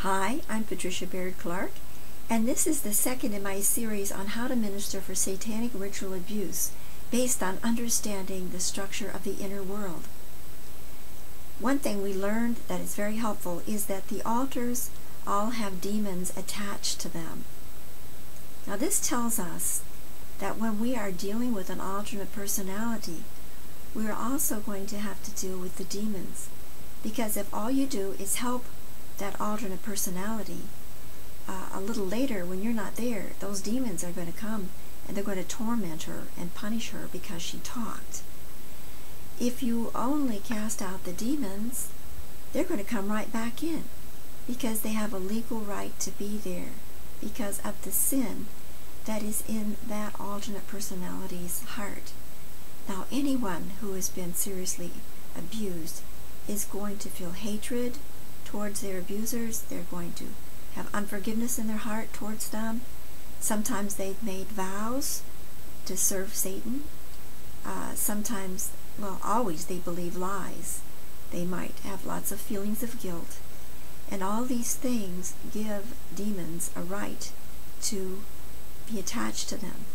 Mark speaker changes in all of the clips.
Speaker 1: Hi, I'm Patricia Clark, and this is the second in my series on how to minister for satanic ritual abuse based on understanding the structure of the inner world. One thing we learned that is very helpful is that the altars all have demons attached to them. Now this tells us that when we are dealing with an alternate personality, we are also going to have to deal with the demons, because if all you do is help that alternate personality, a little later when you're not there, those demons are going to come and they're going to torment her and punish her because she talked. If you only cast out the demons, they're going to come right back in because they have a legal right to be there because of the sin that is in that alternate personality's heart. Now, anyone who has been seriously abused is going to feel hatred towards their abusers. They're going to have unforgiveness in their heart towards them. Sometimes they've made vows to serve Satan. Sometimes, always they believe lies. They might have lots of feelings of guilt. And all these things give demons a right to be attached to them.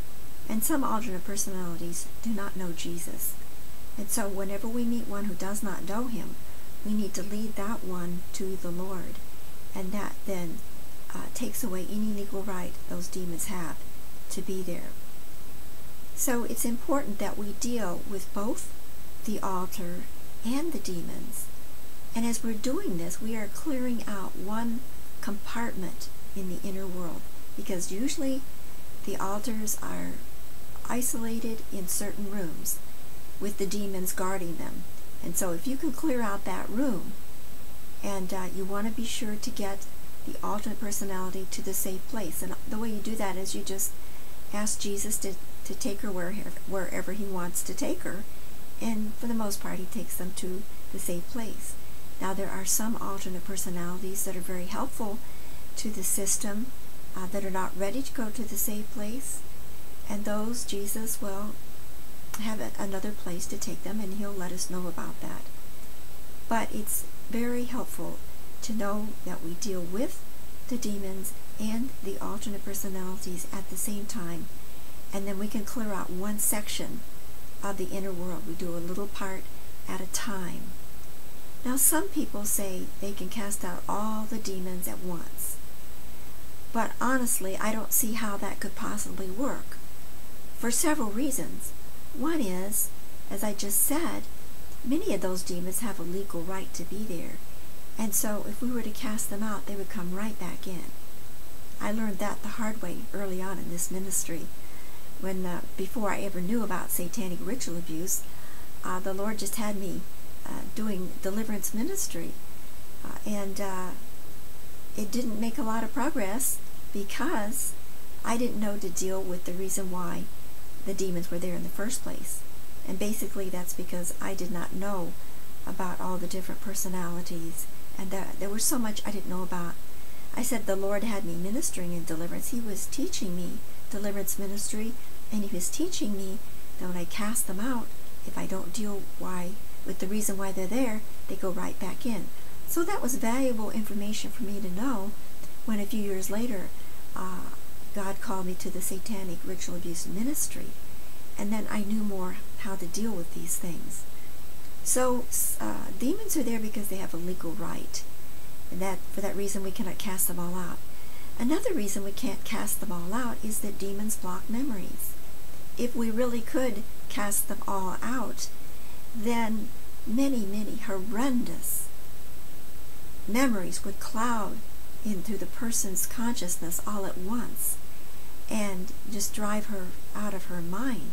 Speaker 1: And some alternate personalities do not know Jesus. And so whenever we meet one who does not know him, we need to lead that one to the Lord. And that then takes away any legal right those demons have to be there. So it's important that we deal with both the altar and the demons. And as we're doing this, we are clearing out one compartment in the inner world, because usually the altars are isolated in certain rooms with the demons guarding them. And so if you can clear out that room, and you want to be sure to get the alternate personality to the safe place. And the way you do that is you just ask Jesus to take her wherever he wants to take her. And for the most part, he takes them to the safe place. Now, there are some alternate personalities that are very helpful to the system that are not ready to go to the safe place. And those Jesus will have another place to take them, and he'll let us know about that. But it's very helpful to know that we deal with the demons and the alternate personalities at the same time, and then we can clear out one section of the inner world. We do a little part at a time. Now, some people say they can cast out all the demons at once, but honestly, I don't see how that could possibly work for several reasons. One is, as I just said, many of those demons have a legal right to be there. And so if we were to cast them out, they would come right back in. I learned that the hard way early on in this ministry. When before I ever knew about satanic ritual abuse, the Lord just had me doing deliverance ministry. And it didn't make a lot of progress because I didn't know to deal with the reason why the demons were there in the first place. And basically that's because I did not know about all the different personalities, and there was so much I didn't know about. I said the Lord had me ministering in deliverance. He was teaching me deliverance ministry, and he was teaching me that when I cast them out, if I don't deal with the reason why they're there, they go right back in. So that was valuable information for me to know when a few years later God called me to the satanic ritual abuse ministry, and then I knew more how to deal with these things. So demons are there because they have a legal right, and that for that reason we cannot cast them all out. Another reason we can't cast them all out is that demons block memories. If we really could cast them all out, then many horrendous memories would cloud into the person's consciousness all at once and just drive her out of her mind.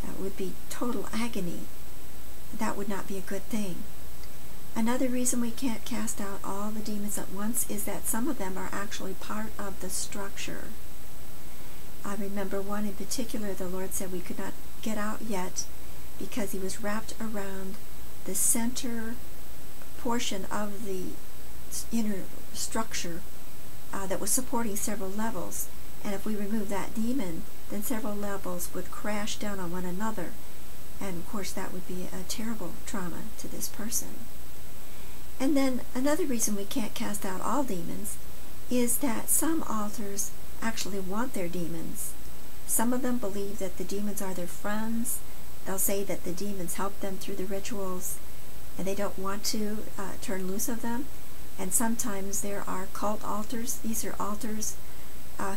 Speaker 1: That would be total agony. That would not be a good thing. Another reason we can't cast out all the demons at once is that some of them are actually part of the structure. I remember one in particular the Lord said we could not get out yet because he was wrapped around the center portion of the inner structure that was supporting several levels. And if we remove that demon, then several levels would crash down on one another. And of course that would be a terrible trauma to this person. And then another reason we can't cast out all demons is that some altars actually want their demons. Some of them believe that the demons are their friends. They'll say that the demons help them through the rituals, and they don't want to turn loose of them. And sometimes there are cult altars. These are altars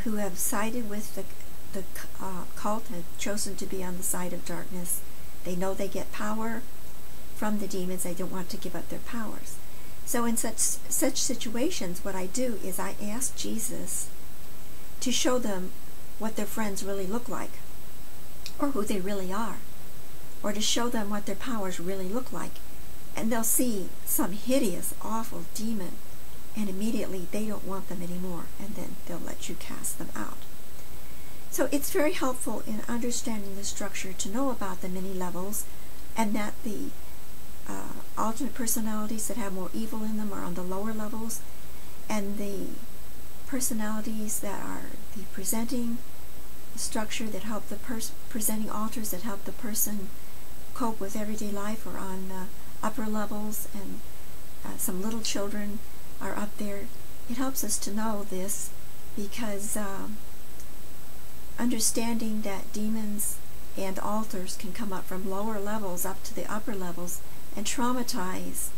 Speaker 1: who have sided with the cult, have chosen to be on the side of darkness. They know they get power from the demons. They don't want to give up their powers. So in such situations, what I do is I ask Jesus to show them what their friends really look like, or who they really are, or to show them what their powers really look like. And they'll see some hideous, awful demon, and immediately they don't want them anymore, and then they'll let you cast them out. So it's very helpful in understanding the structure to know about the many levels, and that the alternate personalities that have more evil in them are on the lower levels, and the personalities that are the presenting structure that help the presenting altars that help the person cope with everyday life are on upper levels, and some little children are up there. It helps us to know this because understanding that demons and altars can come up from lower levels up to the upper levels and traumatize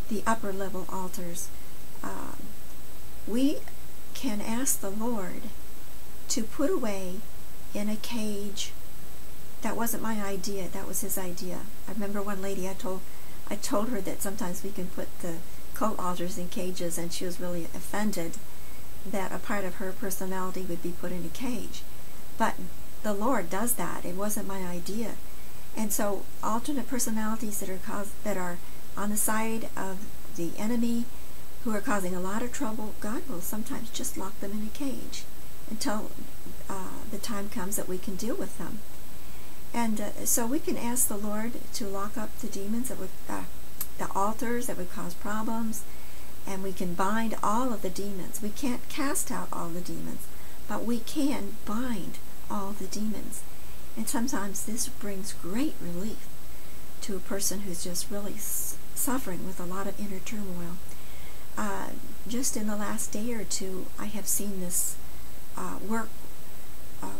Speaker 1: the upper level altars. We can ask the Lord to put away in a cage. That wasn't my idea, that was his idea. I remember one lady, I told her that sometimes we can put the cult altars in cages, and she was really offended that a part of her personality would be put in a cage. But the Lord does that. It wasn't my idea. And so alternate personalities that are on the side of the enemy, who are causing a lot of trouble, God will sometimes just lock them in a cage until the time comes that we can deal with them. And so we can ask the Lord to lock up the demons that would, the altars that would cause problems, and we can bind all of the demons. We can't cast out all the demons, but we can bind all the demons. And sometimes this brings great relief to a person who's just really suffering with a lot of inner turmoil. Just in the last day or two, I have seen this work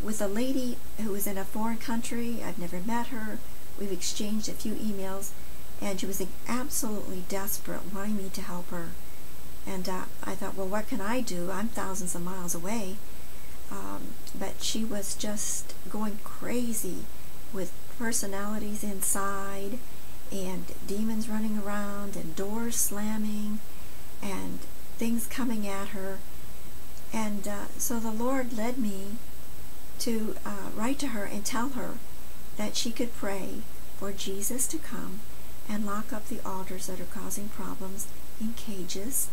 Speaker 1: with a lady who was in a foreign country. I've never met her. We've exchanged a few emails, and she was absolutely desperate, wanting me to help her. And I thought, well, what can I do? I'm thousands of miles away. But she was just going crazy with personalities inside, and demons running around, and doors slamming, and things coming at her. And so the Lord led me to write to her and tell her that she could pray for Jesus to come and lock up the altars that are causing problems in cages,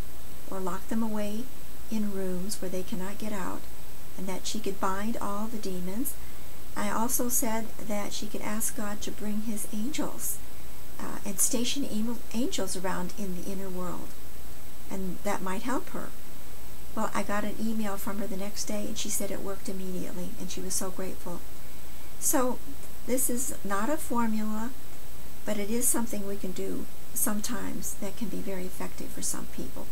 Speaker 1: or lock them away in rooms where they cannot get out, and that she could bind all the demons. I also said that she could ask God to bring his angels and station angels around in the inner world, and that might help her. Well, I got an email from her the next day, and she said it worked immediately, and she was so grateful. So this is not a formula, but it is something we can do sometimes that can be very effective for some people.